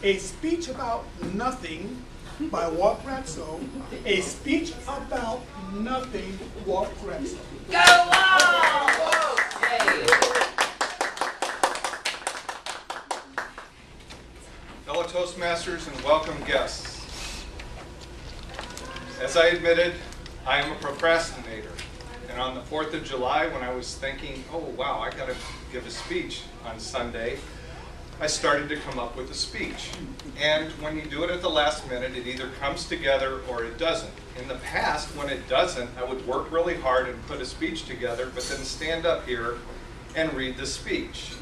A Speech About Nothing by Walt Gratso. A Speech About Nothing, Walt Gratso. Go Walt! Fellow Toastmasters and welcome guests. As I admitted, I am a procrastinator. And on the 4th of July, when I was thinking, oh wow, I gotta give a speech on Sunday, I started to come up with a speech. And when you do it at the last minute, it either comes together or it doesn't. In the past, when it doesn't, I would work really hard and put a speech together, but then stand up here and read the speech.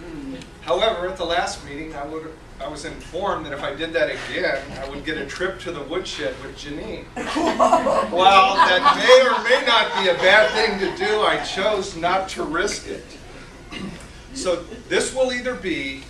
However, at the last meeting, I was informed that if I did that again, I would get a trip to the woodshed with Janine. While that may or may not be a bad thing to do, I chose not to risk it. So this will either be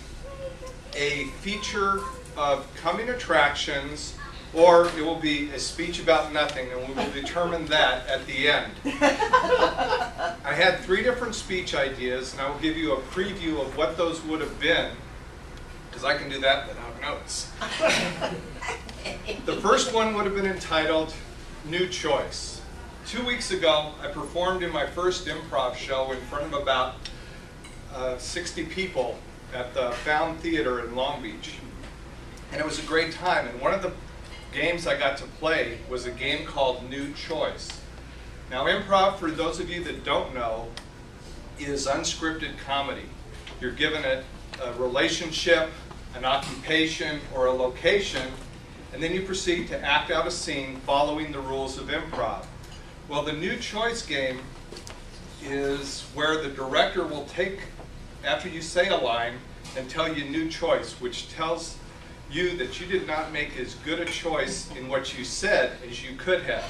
a feature of coming attractions, or it will be a speech about nothing, and we will determine that at the end. I had 3 different speech ideas, and I will give you a preview of what those would have been, because I can do that without notes. The first one would have been entitled New Choice. 2 weeks ago, I performed in my first improv show in front of about 60 people at the Found Theater in Long Beach. And it was a great time. And one of the games I got to play was a game called New Choice. Now, improv, for those of you that don't know, is unscripted comedy. You're given a relationship, an occupation, or a location, and then you proceed to act out a scene following the rules of improv. Well, the New Choice game is where the director will take, after you say a line, and tell you new choice, which tells you that you did not make as good a choice in what you said as you could have.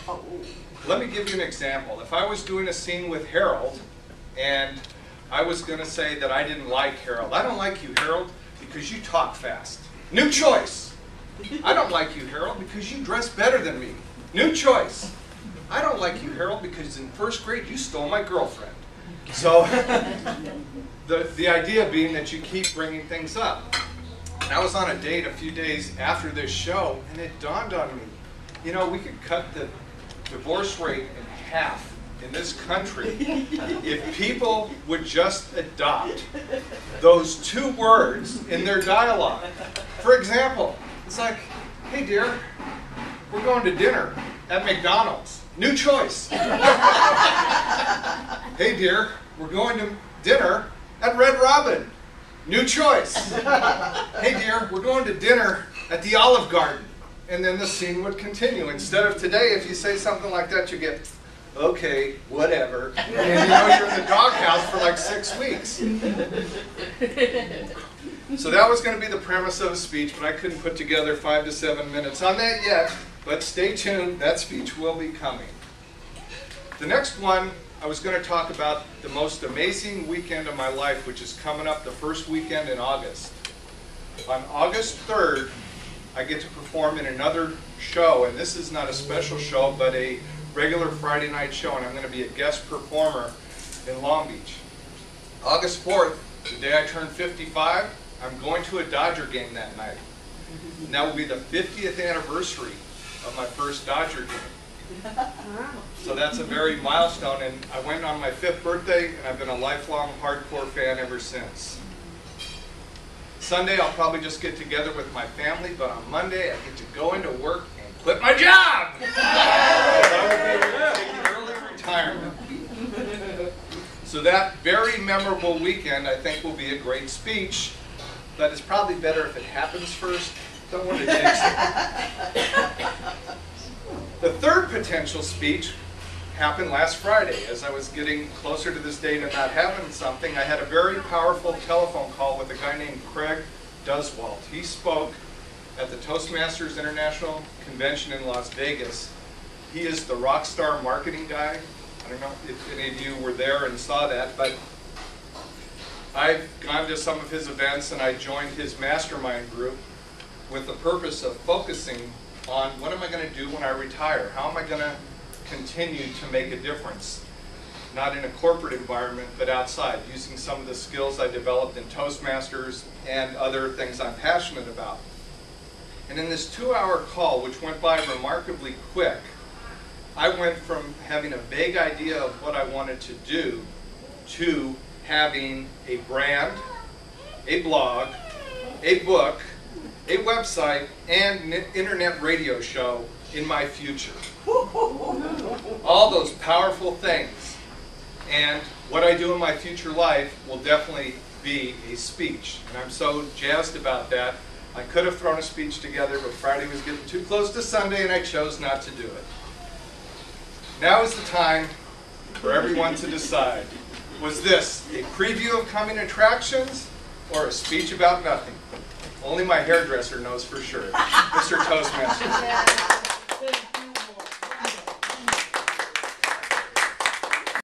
Let me give you an example. If I was doing a scene with Harold, and I was going to say that I didn't like Harold. I don't like you, Harold, because you talk fast. New choice. I don't like you, Harold, because you dress better than me. New choice. I don't like you, Harold, because in 1st grade you stole my girlfriend. So the idea being that you keep bringing things up. And I was on a date a few days after this show, and it dawned on me, you know, we could cut the divorce rate in half in this country if people would just adopt those 2 words in their dialogue. For example, it's like, hey dear, we're going to dinner at McDonald's. New choice. Hey dear, we're going to dinner at Red Robin. New choice. Hey dear, we're going to dinner at the Olive Garden. And then the scene would continue. Instead of today, if you say something like that, you get, okay, whatever. And you know you're in the doghouse for like 6 weeks. So that was going to be the premise of a speech, but I couldn't put together 5 to 7 minutes on that yet. But stay tuned, that speech will be coming. The next one, I was going to talk about the most amazing weekend of my life, which is coming up the first weekend in August. On August 3rd, I get to perform in another show, and this is not a special show, but a regular Friday night show, and I'm going to be a guest performer in Long Beach. August 4th, the day I turn 55, I'm going to a Dodger game that night. And that will be the 50th anniversary of my first Dodger game. So that's a very milestone, and I went on my 5th birthday, and I've been a lifelong hardcore fan ever since. Sunday, I'll probably just get together with my family, but on Monday, I get to go into work and quit my job! I will be taking early retirement. So that very memorable weekend, I think, will be a great speech, but it's probably better if it happens first. Don't want to jinx it. The third potential speech happened last Friday. As I was getting closer to this date and not having something, I had a very powerful telephone call with a guy named Craig Duswalt. He spoke at the Toastmasters International Convention in Las Vegas. He is the rock star marketing guy. I don't know if any of you were there and saw that, but I've gone to some of his events and I joined his mastermind group with the purpose of focusing on what am I going to do when I retire? How am I going to continue to make a difference? Not in a corporate environment, but outside, using some of the skills I developed in Toastmasters and other things I'm passionate about. And in this 2-hour call, which went by remarkably quick, I went from having a vague idea of what I wanted to do to having a brand, a blog, a book, a website, and an internet radio show in my future. All those powerful things. And what I do in my future life will definitely be a speech. And I'm so jazzed about that. I could have thrown a speech together, but Friday was getting too close to Sunday, and I chose not to do it. Now is the time for everyone to decide. Was this a preview of coming attractions or a speech about nothing? Only my hairdresser knows for sure. Mr. Toastmaster.